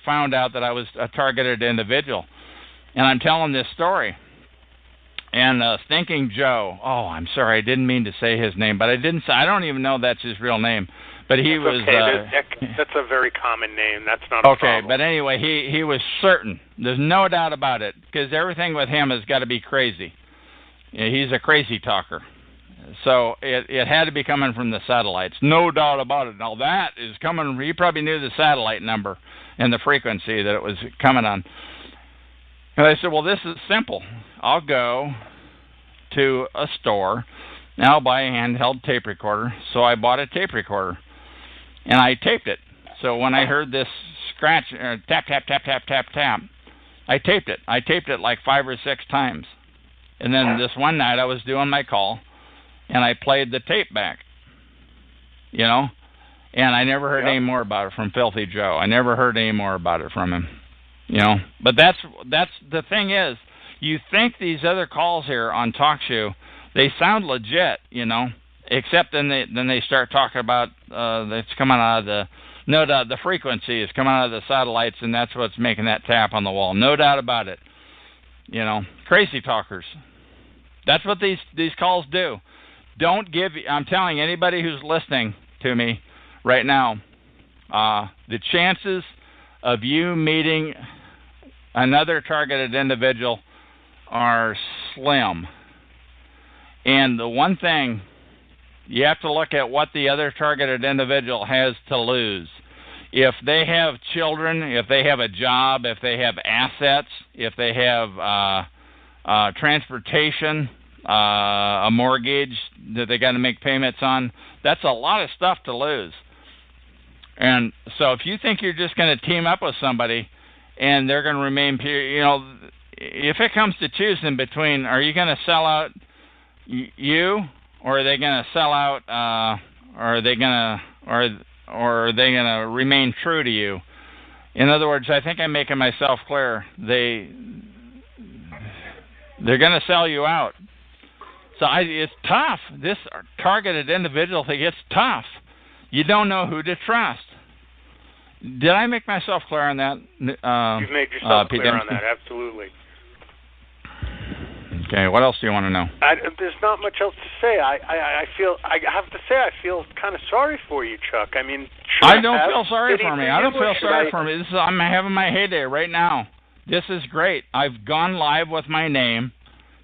found out that I was a targeted individual. And I'm telling this story. And Stinking Joe, oh, I'm sorry, I didn't mean to say his name, but I didn't say, I don't even know that's his real name. But he was... Okay, that's a very common name. That's not a problem. Okay, but anyway, he was certain. There's no doubt about it, because everything with him has got to be crazy. He's a crazy talker. So it had to be coming from the satellites. No doubt about it. Now that is coming, he probably knew the satellite number and the frequency that it was coming on. And I said, well, this is simple. I'll go to a store and I'll buy a handheld tape recorder. So I bought a tape recorder and I taped it. So when I heard this scratch, tap, tap, tap, tap, tap, tap, I taped it. I taped it like 5 or 6 times. And then this one night I was doing my call and I played the tape back, you know, and I never heard any more about it from Filthy Joe. I never heard any more about it from him, you know. But that's the thing is, you think these other calls here on TalkShoe, they sound legit, you know, except then they start talking about it's coming out of the frequency is coming out of the satellites, and that's what's making that tap on the wall. No doubt about it. You know, crazy talkers. That's what these calls do. I'm telling anybody who's listening to me right now, the chances of you meeting another targeted individual are slim. And the one thing, you have to look at what the other targeted individual has to lose. If they have children, if they have a job, if they have assets, if they have transportation, a mortgage that they got to make payments on, that's a lot of stuff to lose. And so if you think you're just going to team up with somebody and they're going to remain pure, you know, if it comes to choosing between, are you going to sell out you, or are they going to sell out, or are they going to remain true to you? In other words, I think I'm making myself clear. They're going to sell you out. So it's tough. This targeted individual thing, it's tough. You don't know who to trust. Did I make myself clear on that? You've made yourself clear on that, absolutely. Okay, what else do you want to know? There's not much else to say. I have to say I feel kind of sorry for you, Chuck. I mean, I don't feel sorry for me. I don't feel sorry for me. I'm having my heyday right now. This is great. I've gone live with my name,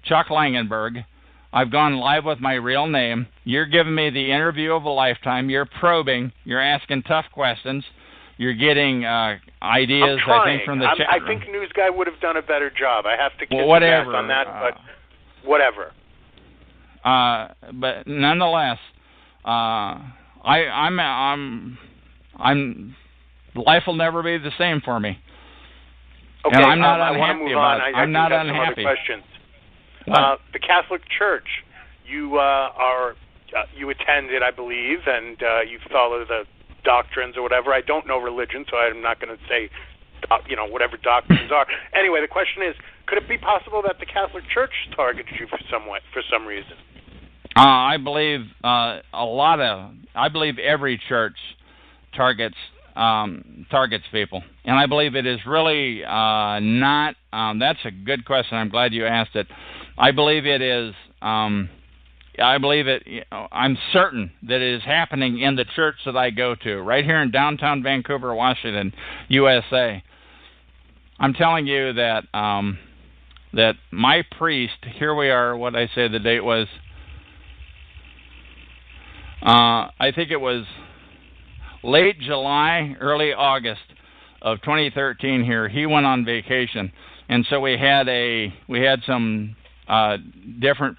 Chuck Langenberg. I've gone live with my real name. You're giving me the interview of a lifetime. You're probing. You're asking tough questions. You're getting ideas, I think, from the chat room. I think News Guy would have done a better job. I have to kiss his ass on that, but whatever. But nonetheless, I'm life will never be the same for me. Okay, and I'm not unhappy I want to move on. I'm not unhappy. Some other questions. The Catholic Church, you attended, I believe, and you follow the doctrines or whatever. I don't know religion, so I'm not going to say, whatever doctrines are. Anyway, the question is, could it be possible that the Catholic Church targets you for some reason? I believe I believe every church targets people, and I believe it is really not. That's a good question. I'm glad you asked it. I believe it is. I believe it. I'm certain that it is happening in the church that I go to, right here in downtown Vancouver, Washington, USA. I'm telling you that that my priest. Here we are. What I say the date was. I think it was late July, early August of 2013. Here, he went on vacation, and so we had some different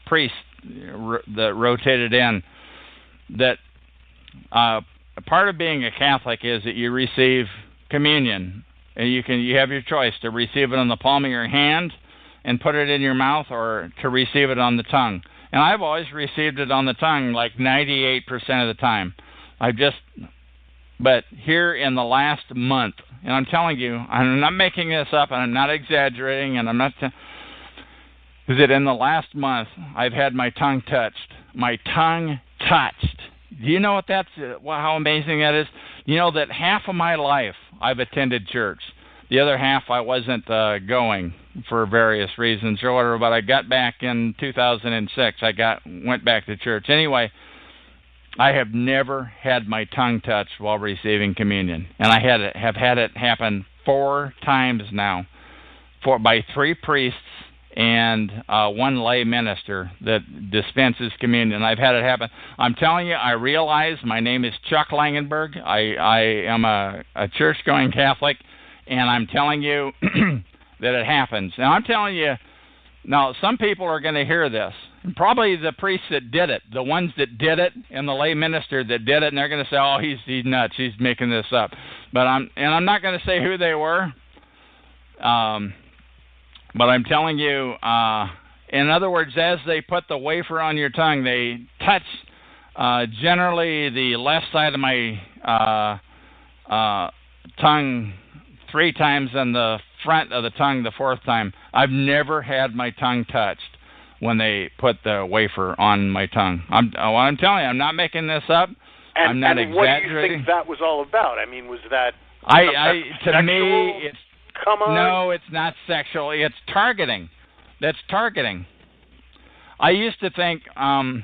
priests that rotated in. That part of being a Catholic is that you receive communion, and you have your choice to receive it on the palm of your hand and put it in your mouth, or to receive it on the tongue. And I've always received it on the tongue, like 98% of the time. But here in the last month, and I'm telling you, I'm not making this up, and I'm not exaggerating, and I'm not. Is that in the last month I've had my tongue touched? My tongue touched. Do you know what that's? How amazing that is? You know that half of my life I've attended church. The other half I wasn't going for various reasons or whatever. But I got back in 2006. Went back to church anyway. I have never had my tongue touched while receiving communion, and I have had it happen 4 times now, by 3 priests and 1 lay minister that dispenses communion. I've had it happen. I'm telling you, I realize my name is Chuck Langenberg. I am a church-going Catholic, and I'm telling you that it happens. Now, I'm telling you, now some people are going to hear this. Probably the priests that did it, the ones that did it, and the lay minister that did it, and they're going to say, "Oh, he's nuts. He's making this up." But I'm not going to say who they were. But I'm telling you, in other words, as they put the wafer on your tongue, they touch generally the left side of my tongue 3 times, and the front of the tongue the 4th time. I've never had my tongue touched when they put the wafer on my tongue. I'm telling you, I'm not making this up. I'm not exaggerating. What do you think that was all about? I mean, was that to me, it's come on? No, it's not sexual. It's targeting. That's targeting. I used to think for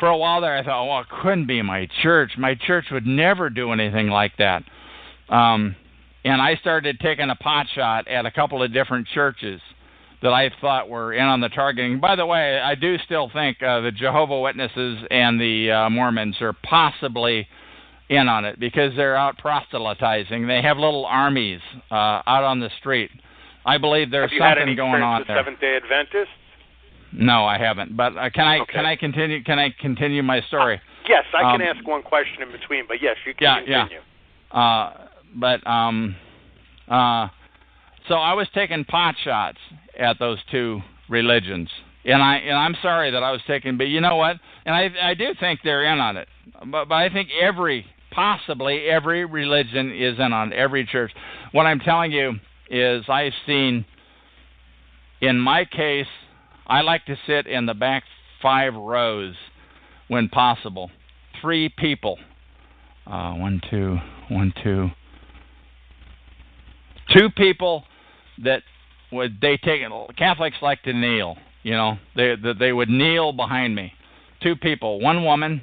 a while there, I thought, well, it couldn't be my church. My church would never do anything like that. And I started taking a pot shot at a couple of different churches that I thought were in on the targeting. By the way, I do still think the Jehovah's Witnesses and the Mormons are possibly in on it because they're out proselytizing. They have little armies out on the street. I believe there's something going on there. Have you had any experience with Seventh-day Adventists? No, I haven't. But can I continue? Can I continue my story? Yes, I can ask one question in between. But yes, you can continue. So I was taking pot shots at those 2 religions, and I'm sorry that I was taking, but you know what? And I do think they're in on it, but I think possibly every religion is in on every church. What I'm telling you is I've seen, in my case, I like to sit in the back 5 rows when possible. 3 people. 1, 2, 1, 2. 2 people that Catholics like to kneel, you know. They would kneel behind me. 2 people, 1 woman,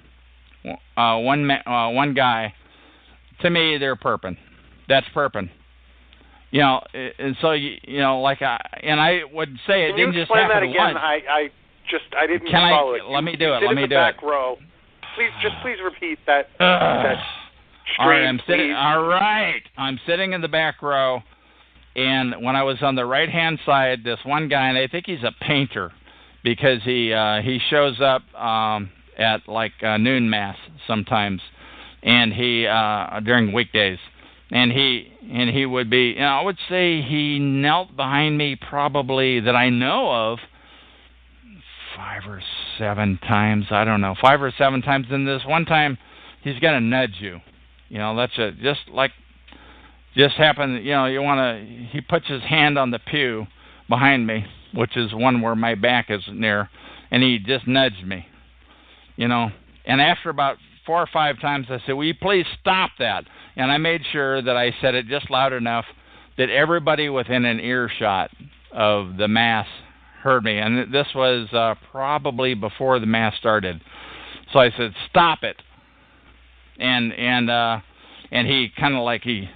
one guy. To me, they're perping. That's perping. You know, and so I would say it didn't just happen once. Can you explain that again? I didn't follow it. Let me do it. Let me do it. Back row. Please repeat that. All right. I'm sitting in the back row. And when I was on the right-hand side, this one guy, and I think he's a painter because he shows up at like noon mass sometimes, and he during weekdays, and he would be, I would say he knelt behind me probably that I know of 5 or 7 times. I don't know, 5 or 7 times. And this one time, he's gonna nudge you. You know, that's just happened, he puts his hand on the pew behind me, which is one where my back is near, and he just nudged me, and after about 4 or 5 times, I said, "Will you please stop that?" And I made sure that I said it just loud enough that everybody within an earshot of the Mass heard me, and this was probably before the Mass started. So I said, "Stop it," and he kind of like he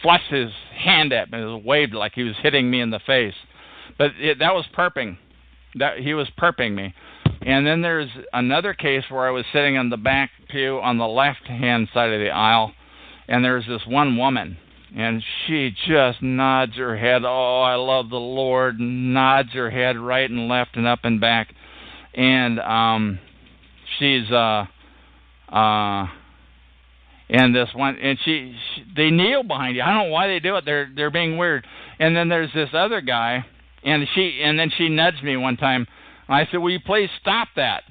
flushed his hand at me, waved like he was hitting me in the face. But that was perping. He was perping me. And then there's another case where I was sitting on the back pew on the left-hand side of the aisle, and there's this one woman, and she just nods her head, "Oh, I love the Lord," nods her head right and left and up and back. And she's and this one, and they kneel behind you. I don't know why they do it. They're being weird. And then there's this other guy, and then she nudged me one time. And I said, "Will you please stop that?"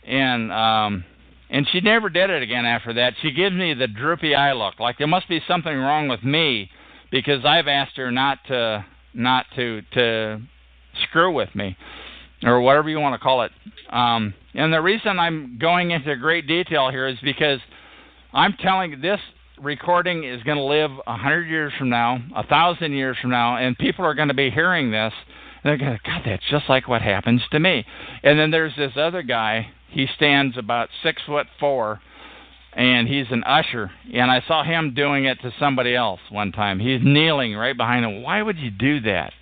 And she never did it again after that. She gives me the droopy eye look, like there must be something wrong with me, because I've asked her not to screw with me. or whatever you want to call it. And the reason I'm going into great detail here is because I'm telling you, this recording is going to live 100 years from now, 1,000 years from now, and people are going to be hearing this, and they're going, God, that's just like what happens to me. And then there's this other guy. He stands about 6'4", and he's an usher. And I saw him doing it to somebody else one time. He's kneeling right behind him. Why would you do that?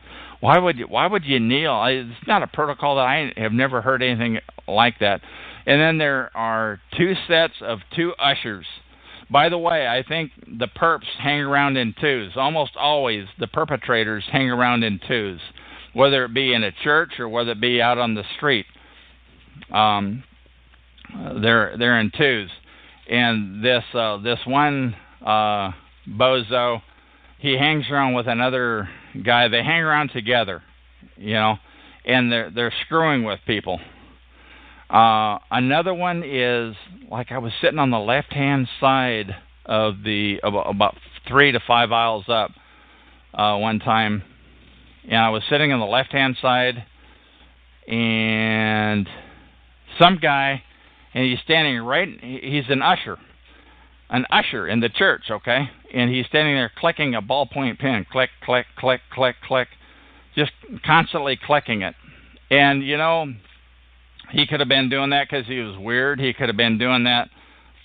Why would you kneel? It's not a protocol that I have never heard anything like that. And then there are 2 sets of 2 ushers. By the way, I think the perps hang around in twos. Almost always the perpetrators hang around in twos, whether it be in a church or whether it be out on the street. They're in twos. And this one bozo, he hangs around with another guy. They hang around together, and they're screwing with people. Another one is, like, I was sitting on the left-hand side of about 3 to 5 aisles up one time, and I was sitting on the left-hand side, and some guy, and he's standing he's an usher in the church, okay? And he's standing there clicking a ballpoint pen, click, click, click, click, click, just constantly clicking it. And, he could have been doing that because he was weird. He could have been doing that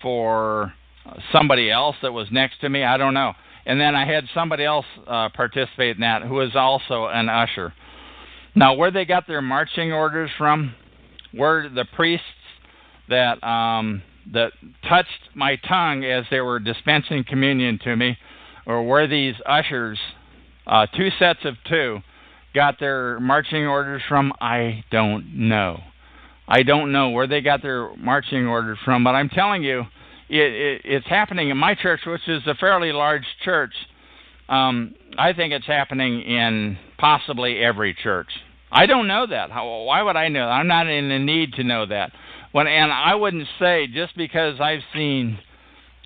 for somebody else that was next to me. I don't know. And then I had somebody else participate in that who was also an usher. Now, where they got their marching orders from were the priests that touched my tongue as they were dispensing communion to me, or where these ushers, 2 sets of 2, got their marching orders from. I don't know. I don't know where they got their marching orders from, but I'm telling you, it's happening in my church, which is a fairly large church. I think it's happening in possibly every church. I don't know that. Why would I know that? I'm not in the need to know that. And I wouldn't say just because I've seen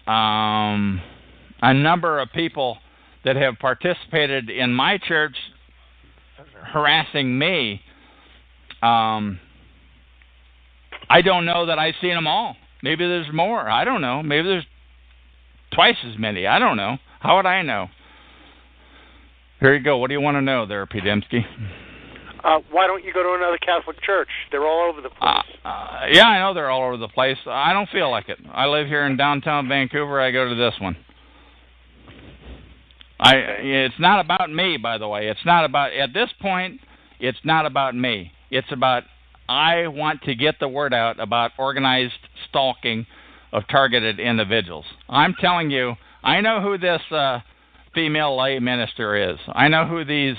a number of people that have participated in my church harassing me, I don't know that I've seen them all. Maybe there's more. I don't know. Maybe there's twice as many. I don't know. How would I know? Here you go. What do you want to know there, P. Demsky? Why don't you go to another Catholic church? They're all over the place. Yeah, I know they're all over the place. I don't feel like it. I live here in downtown Vancouver. I go to this one. It's not about me, by the way. It's not about, at this point, it's not about me. It's about, I want to get the word out about organized stalking of targeted individuals. I'm telling you, I know who this female lay minister is. I know who these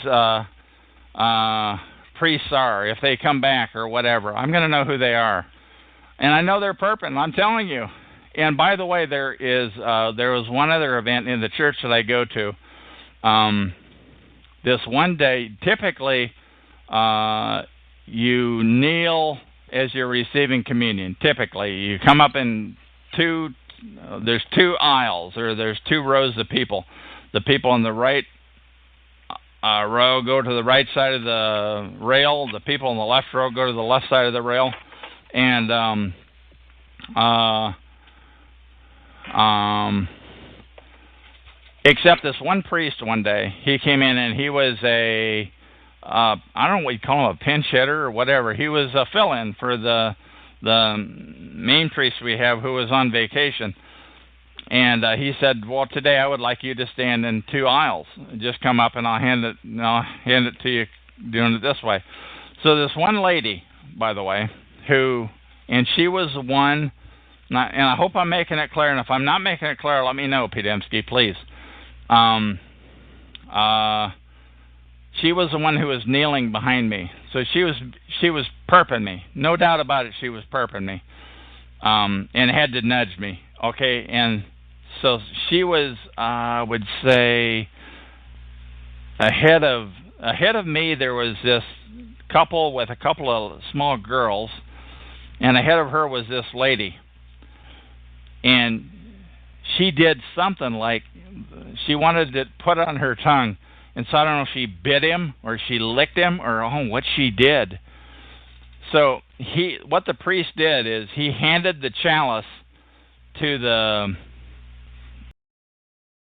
priests are, if they come back or whatever. I'm going to know who they are. And I know they're perping, I'm telling you. And by the way, there was one other event in the church that I go to. This one day, typically, you kneel as you're receiving communion. Typically, you come up in there's 2 aisles, or there's 2 rows of people. The people on the right row go to the right side of the rail. The people on the left row go to the left side of the rail. And except this one priest one day, he came in and he was I don't know what you call him, a pinch hitter or whatever. He was a fill-in for the main priest we have who was on vacation. And he said, well, today I would like you to stand in 2 aisles. Just come up and I'll hand it to you doing it this way. So this one lady, by the way, and she was one, and I hope I'm making it clear, and if I'm not making it clear, let me know, P. Demsky, please. She was the one who was kneeling behind me. So she was perping me. No doubt about it, she was perping me. And had to nudge me. Okay, and so she was, I would say, ahead of me. There was this couple with a couple of small girls, and ahead of her was this lady. And she did something like she wanted to put it on her tongue, and so I don't know if she bit him or she licked him or what she did. So what the priest did is he handed the chalice to the